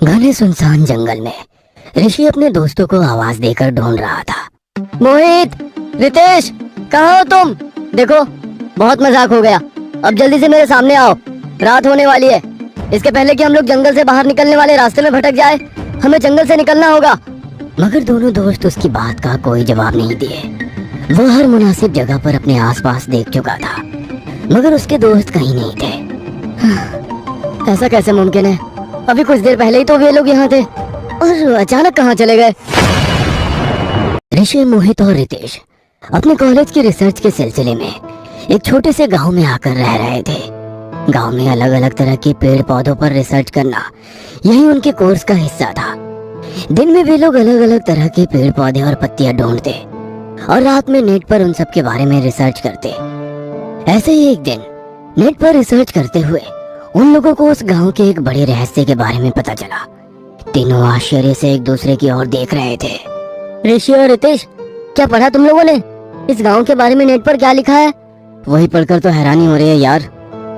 घने सुनसान जंगल में ऋषि अपने दोस्तों को आवाज देकर ढूंढ रहा था। मोहित, रितेश, कहाँ हो तुम? देखो, बहुत मजाक हो गया। अब जल्दी से मेरे सामने आओ, रात होने वाली है। इसके पहले कि हम लोग जंगल से बाहर निकलने वाले रास्ते में भटक जाए, हमें जंगल से निकलना होगा। मगर दोनों दोस्त उसकी बात का कोई जवाब नहीं दिए। वो हर मुनासिब जगह पर अपने आसपास देख चुका था, मगर उसके दोस्त कहीं नहीं थे। ऐसा कैसे मुमकिन है? अभी कुछ देर पहले ही तो वे लोग यहाँ थे और अचानक कहाँ चले गए? ऋषि, मोहित और रितेश अपने कॉलेज की रिसर्च के सिलसिले में एक छोटे से गांव में आकर रह रहे थे। गांव में अलग अलग तरह के पेड़ पौधों पर रिसर्च करना यही उनके कोर्स का हिस्सा था। दिन में वे लोग अलग अलग तरह के पेड़ पौधे और पत्तियां ढूंढते और रात में नेट पर उन सब के बारे में रिसर्च करते। ऐसे ही एक दिन नेट पर रिसर्च करते हुए उन लोगों को उस गांव के एक बड़े रहस्य के बारे में पता चला। तीनों आश्चर्य से एक दूसरे की ओर देख रहे थे। ऋषि और रितेश, क्या पढ़ा तुम लोगों ने? इस गांव के बारे में नेट पर क्या लिखा है? वही पढ़कर तो हैरानी हो रही है यार।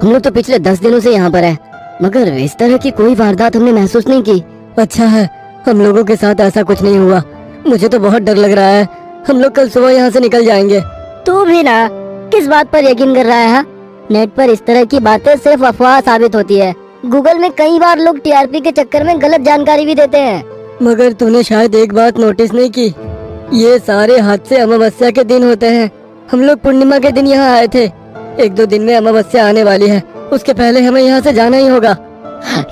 हम लोग तो पिछले 10 दिनों से यहाँ पर है, मगर इस तरह की कोई वारदात हमने महसूस नहीं की। अच्छा है, हम लोगों के साथ ऐसा कुछ नहीं हुआ। मुझे तो बहुत डर लग रहा है। हम लोग कल सुबह यहाँ से निकल जाएंगे। तू भी ना, किस बात पर यकीन कर रहा है? नेट पर इस तरह की बातें सिर्फ अफवाह साबित होती है। गूगल में कई बार लोग टीआरपी के चक्कर में गलत जानकारी भी देते हैं। मगर तूने शायद एक बात नोटिस नहीं की, ये सारे हादसे अमावस्या के दिन होते हैं। हम लोग पूर्णिमा के दिन यहाँ आए थे। 1-2 दिन में अमावस्या आने वाली है, उसके पहले हमें यहाँ से जाना ही होगा।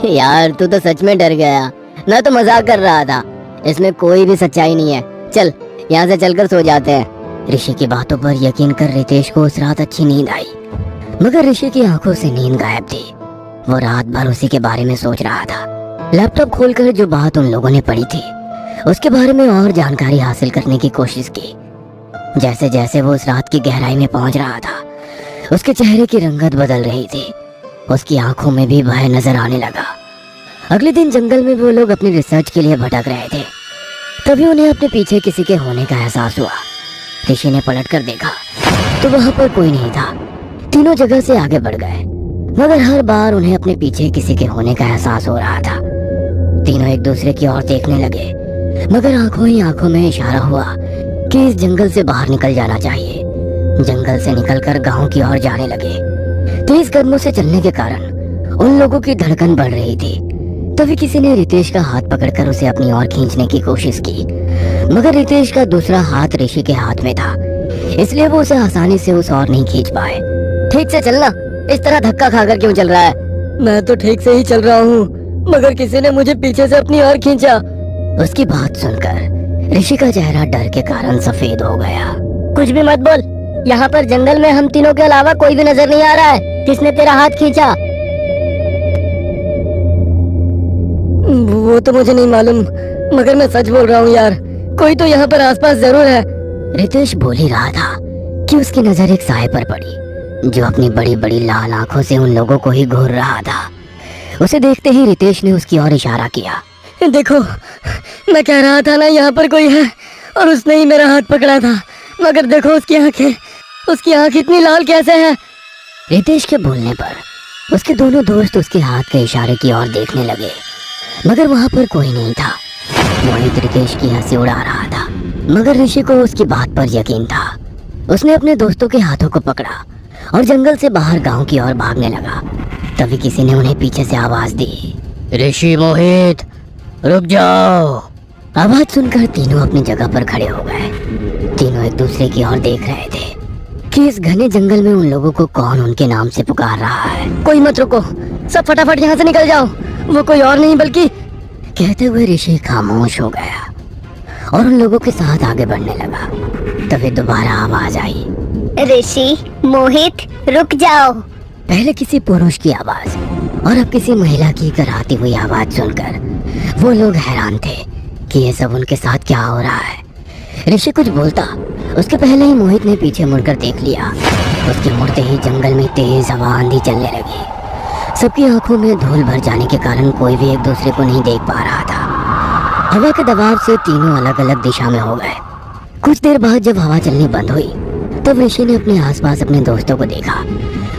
यार तू तो सच में डर गया। मैं तो मजाक कर रहा था, इसमें कोई भी सच्चाई नहीं है। चल यहाँ से चलकर सो जाते हैं। ऋषि की बातों पर यकीन कर रितेश को उस रात अच्छी नींद आई, मगर ऋषि की आंखों से नींद गायब थी। वो रात भर उसी के बारे में सोच रहा था। लैपटॉप खोलकर जो बात उन लोगों ने पढ़ी थी उसके बारे में और जानकारी हासिल करने की कोशिश की। जैसे जैसे वो उस रात की गहराई में पहुंच रहा था, उसके चेहरे की रंगत बदल रही थी। उसकी आंखों में भी भय नजर आने लगा। अगले दिन जंगल में वो लोग अपनी रिसर्च के लिए भटक रहे थे। तभी उन्हें अपने पीछे किसी के होने का एहसास हुआ। ऋषि ने पलटकर देखा तो वहां पर कोई नहीं था। तीनों जगह से आगे बढ़ गए, मगर हर बार उन्हें अपने पीछे किसी के होने का एहसास हो रहा था। तीनों एक दूसरे की ओर देखने लगे, मगर आंखों ही आंखों में इशारा हुआ कि इस जंगल से बाहर निकल जाना चाहिए। जंगल से निकलकर गांव की ओर जाने लगे। तेज कदमों से चलने के कारण उन लोगों की धड़कन बढ़ रही थी। तभी किसी ने रितेश का हाथ पकड़कर उसे अपनी ओर खींचने की कोशिश की, मगर रितेश का दूसरा हाथ ऋषि के हाथ में था, इसलिए वो उसे आसानी से उस ओर नहीं खींच पाए। ठीक से चलना, इस तरह धक्का खाकर क्यों चल रहा है? मैं तो ठीक से ही चल रहा हूँ, मगर किसी ने मुझे पीछे से अपनी ओर खींचा। उसकी बात सुनकर ऋषि का चेहरा डर के कारण सफेद हो गया। कुछ भी मत बोल, यहाँ पर जंगल में हम तीनों के अलावा कोई भी नजर नहीं आ रहा है। किसने तेरा हाथ खींचा? वो तो मुझे नहीं मालूम, मगर मैं सच बोल रहा हूँ यार, कोई तो यहाँ पर आसपास जरूर है। रितेश बोल ही रहा था कि उसकी नजर एक साए पर पड़ी, जो अपनी बड़ी बड़ी लाल आंखों से उन लोगों को ही घूर रहा था। उसे देखते ही रितेश ने उसकी ओर इशारा किया। देखो, मैं कह रहा था ना यहाँ पर कोई है, और उसने ही मेरा हाथ पकड़ा था। मगर देखो उसकी आंखें, उसकी आंख इतनी लाल कैसे है? रितेश के बोलने पर उसके दोनों दोस्त उसके हाथ के इशारे की ओर देखने लगे, मगर वहां पर कोई नहीं था। मोहित रितेश की हंसी उड़ा रहा था, मगर ऋषि को उसकी बात पर यकीन था। उसने अपने दोस्तों के हाथों को पकड़ा और जंगल से बाहर गांव की ओर भागने लगा। तभी किसी ने उन्हें पीछे से आवाज दी, ऋषि, मोहित, रुक जाओ। आवाज सुनकर तीनों अपनी जगह पर खड़े हो गए। तीनों एक दूसरे की ओर देख रहे थे कि इस घने जंगल में उन लोगों को कौन उनके नाम से पुकार रहा है। कोई मत रुको, सब फटाफट यहाँ से निकल जाओ, वो कोई और नहीं बल्कि। कहते हुए ऋषि खामोश हो गया और उन लोगों के साथ आगे बढ़ने लगा। तभी दोबारा आवाज आई, ऋषि, मोहित, रुक जाओ। पहले किसी पुरुष की आवाज और अब किसी महिला की कराती हुई आवाज सुनकर वो लोग हैरान थे कि ये सब उनके साथ क्या हो रहा है। ऋषि कुछ बोलता उसके पहले ही मोहित ने पीछे मुड़कर देख लिया। उसके मुड़ते ही जंगल में तेज हवा आंधी चलने लगी। सबकी आंखों में धूल भर जाने के कारण कोई भी एक दूसरे को नहीं देख पा रहा था। हवा के दबाव से तीनों अलग अलग दिशा में हो गए। कुछ देर बाद जब हवा चलनी बंद हुई तब ऋषि ने अपने आसपास अपने दोस्तों को देखा,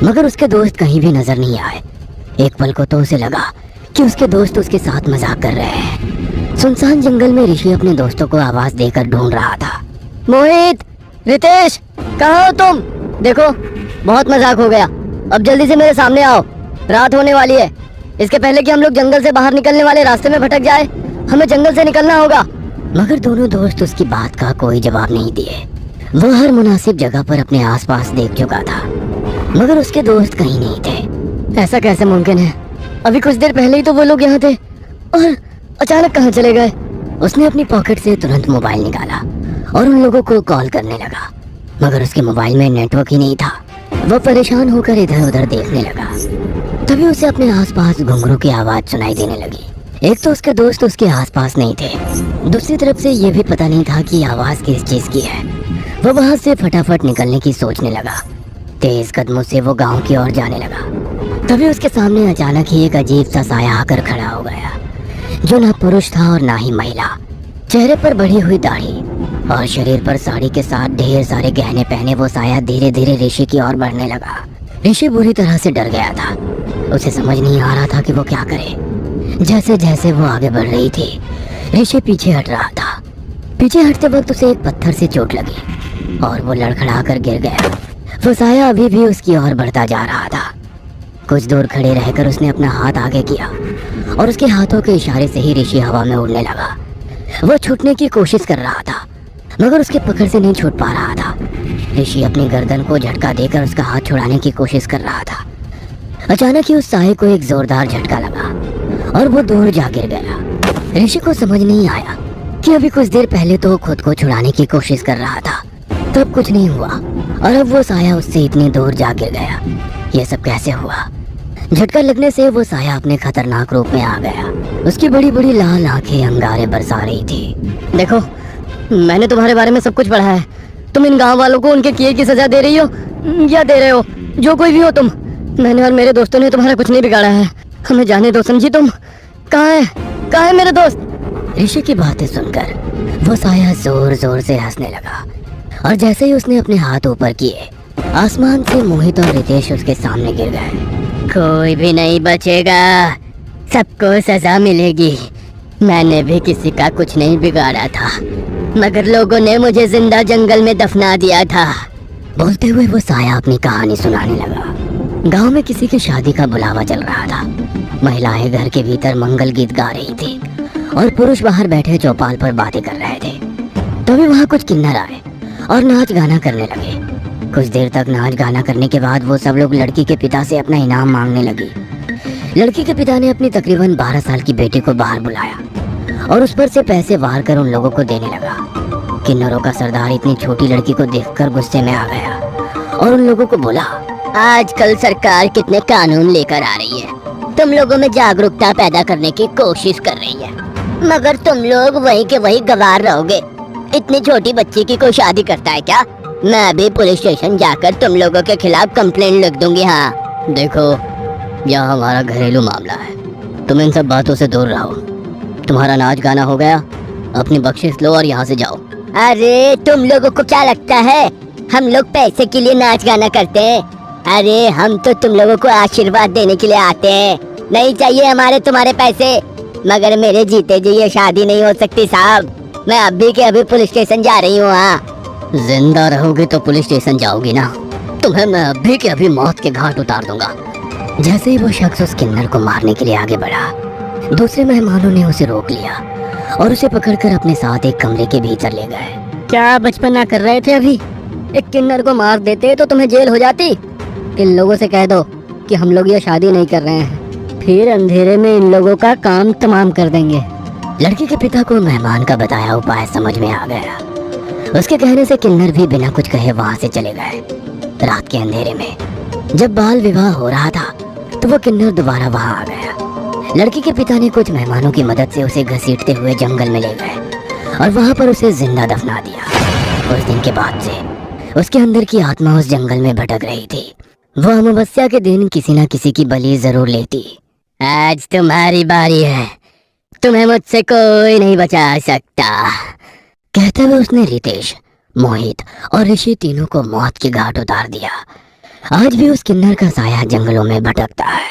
मगर उसके दोस्त कहीं भी नजर नहीं आए। एक पल को तो उसे लगा कि उसके दोस्त उसके साथ मजाक कर रहे हैं। सुनसान जंगल में ऋषि अपने दोस्तों को आवाज देकर ढूंढ रहा था। मोहित, रितेश, कहाँ हो तुम? देखो बहुत मजाक हो गया, अब जल्दी से मेरे सामने आओ, रात होने वाली है। इसके पहले कि हम लोग जंगल से बाहर निकलने वाले रास्ते में भटक जाए, हमें जंगल से निकलना होगा। मगर दोनों दोस्त उसकी बात का कोई जवाब नहीं दिए। वह हर मुनासिब जगह पर अपने आसपास देख चुका था, मगर उसके दोस्त कहीं नहीं थे। ऐसा कैसे मुमकिन है? अभी कुछ देर पहले ही तो वो लोग यहाँ थे और अचानक कहाँ चले गए? उसने अपनी पॉकेट से तुरंत मोबाइल निकाला और उन लोगों को कॉल करने लगा, मगर उसके मोबाइल में नेटवर्क ही नहीं था। वह परेशान होकर इधर उधर देखने लगा। तभी उसे अपने आसपास घुंघरू की आवाज सुनाई देने लगी। एक तो उसके दोस्त उसके आसपास नहीं थे, दूसरी तरफ से यह भी पता नहीं था कि आवाज किस चीज की है। वह वहां से फटाफट निकलने की सोचने लगा। तेज कदमों से वो गांव की ओर जाने लगा। तभी उसके सामने अचानक ही एक अजीब सा साया आकर खड़ा हो गया, जो ना पुरुष था और ना ही महिला। चेहरे पर बढ़ी हुई दाढ़ी और शरीर पर साड़ी के साथ ढेर सारे गहने पहने वो साया धीरे धीरे ऋषि की ओर बढ़ने लगा। ऋषि बुरी तरह से डर गया था। उसे समझ नहीं आ रहा था कि वो क्या करे। जैसे जैसे वो आगे बढ़ रही थी, ऋषि पीछे हट रहा था। पीछे हटते वक्त उसे एक पत्थर से चोट लगी और वो लड़खड़ा कर गिर गया। वो साया अभी भी उसकी ओर बढ़ता जा रहा था। कुछ दूर खड़े रहकर उसने अपना हाथ आगे किया और उसके हाथों के इशारे से ही ऋषि हवा में उड़ने लगा। वो छूटने की कोशिश कर रहा था, मगर उसके पकड़ से नहीं छूट पा रहा था। ऋषि अपनी गर्दन को झटका देकर उसका हाथ छुड़ाने की कोशिश कर रहा था। अचानक ही उस साये को एक जोरदार झटका लगा और वो दूर जा गिर गया। ऋषि को समझ नहीं आया कि अभी कुछ देर पहले तो खुद को छुड़ाने की कोशिश कर रहा था, तब कुछ नहीं हुआ और अब वो साया उससे इतनी दूर जा गिर गया। ये सब कैसे हुआ? झटका लगने से वो साया अपने खतरनाक रूप में आ गया। उसकी बड़ी बड़ी लाल आंखें अंगारे बरसा रही थी। देखो, मैंने तुम्हारे बारे में सब कुछ पढ़ा है। तुम इन गांव वालों को उनके किए की सजा दे रही हो या दे रहे हो, जो कोई भी हो तुम। मैंने और मेरे दोस्तों ने तुम्हारा कुछ नहीं बिगाड़ा है। हमें जाने दो, समझी तुम? कहाँ है मेरे दोस्त? ऋषि की बातें सुनकर वो साया जोर जोर से हंसने लगा और जैसे ही उसने अपने हाथ ऊपर किए, आसमान से मोहित और रितेश उसके सामने गिर गए। कोई भी नहीं बचेगा, सबको सजा मिलेगी। मैंने भी किसी का कुछ नहीं बिगाड़ा था, मगर लोगों ने मुझे जिंदा जंगल में दफना दिया था। बोलते हुए वो साया अपनी कहानी सुनाने लगा। गांव में किसी की शादी का बुलावा चल रहा था। महिलाएं घर के भीतर मंगल गीत गा रही थी और पुरुष बाहर बैठे चौपाल पर बातें कर रहे थे। तभी वहां कुछ किन्नर आए और नाच गाना करने लगे। कुछ देर तक नाच गाना करने के बाद वो सब लोग लड़की के पिता से अपना इनाम मांगने लगी। लड़की के पिता ने अपनी तकरीबन 12 साल की बेटी को बाहर बुलाया और उस पर से पैसे वार कर उन लोगों को देने लगा। किन्नरों का सरदार इतनी छोटी लड़की को देखकर गुस्से में आ गया और उन लोगों को बोला, आजकल सरकार कितने कानून लेकर आ रही है, तुम लोगों में जागरूकता पैदा करने की कोशिश कर रही है, मगर तुम लोग वही के वही गवार रहोगे। इतनी छोटी बच्ची की कोई शादी करता है क्या? मैं अभी पुलिस स्टेशन जाकर तुम लोगों के खिलाफ कंप्लेंट लिख दूंगी। हाँ, देखो, यह हमारा घरेलू मामला है, तुम इन सब बातों से दूर रहो। तुम्हारा नाच गाना हो गया, अपनी बख्शिश लो और यहाँ से जाओ। अरे तुम लोगों को क्या लगता है हम लोग पैसे के लिए नाच गाना करते हैं? अरे हम तो तुम लोगों को आशीर्वाद देने के लिए आते हैं। नहीं चाहिए हमारे तुम्हारे पैसे, मगर मेरे जीते जी ये शादी नहीं हो सकती साहब। मैं अभी के अभी पुलिस स्टेशन जा रही हूँ। हाँ, जिंदा रहोगे तो पुलिस स्टेशन जाओगी ना? तुम्हें मैं अभी के अभी मौत के घाट उतार दूंगा। जैसे ही वो शख्स उस किन्नर को मारने के लिए आगे बढ़ा, दूसरे मेहमानों ने उसे रोक लिया और उसे पकड़कर अपने साथ एक कमरे के भीतर ले गए। क्या बचपना कर रहे थे अभी? एक किन्नर को मार देते तो तुम्हें जेल हो जाती। इन लोगों से कह दो कि हम लोग ये शादी नहीं कर रहे हैं, फिर अंधेरे में इन लोगों का काम तमाम कर देंगे। लड़की के पिता को मेहमान का बताया उपाय समझ में आ गया। उसके कहने से किन्नर भी बिना कुछ कहे वहां से चले गए। रात के अंधेरे में जब बाल विवाह हो रहा था तो वो किन्नर दोबारा वहां आ गया। लड़की के पिता ने कुछ मेहमानों की मदद से उसे घसीटते हुए जंगल में ले गए और वहां पर उसे जिंदा दफना दिया। उस दिन के बाद से उसके अंदर की आत्मा उस जंगल में भटक रही थी। वो अमावस्या के दिन किसी न किसी की बलि जरूर लेती। आज तुम्हारी बारी है, तुम्हें मुझसे कोई नहीं बचा सकता। कहते हुए उसने रितेश, मोहित और ऋषि तीनों को मौत के घाट उतार दिया। आज भी उस किन्नर का साया जंगलों में भटकता है।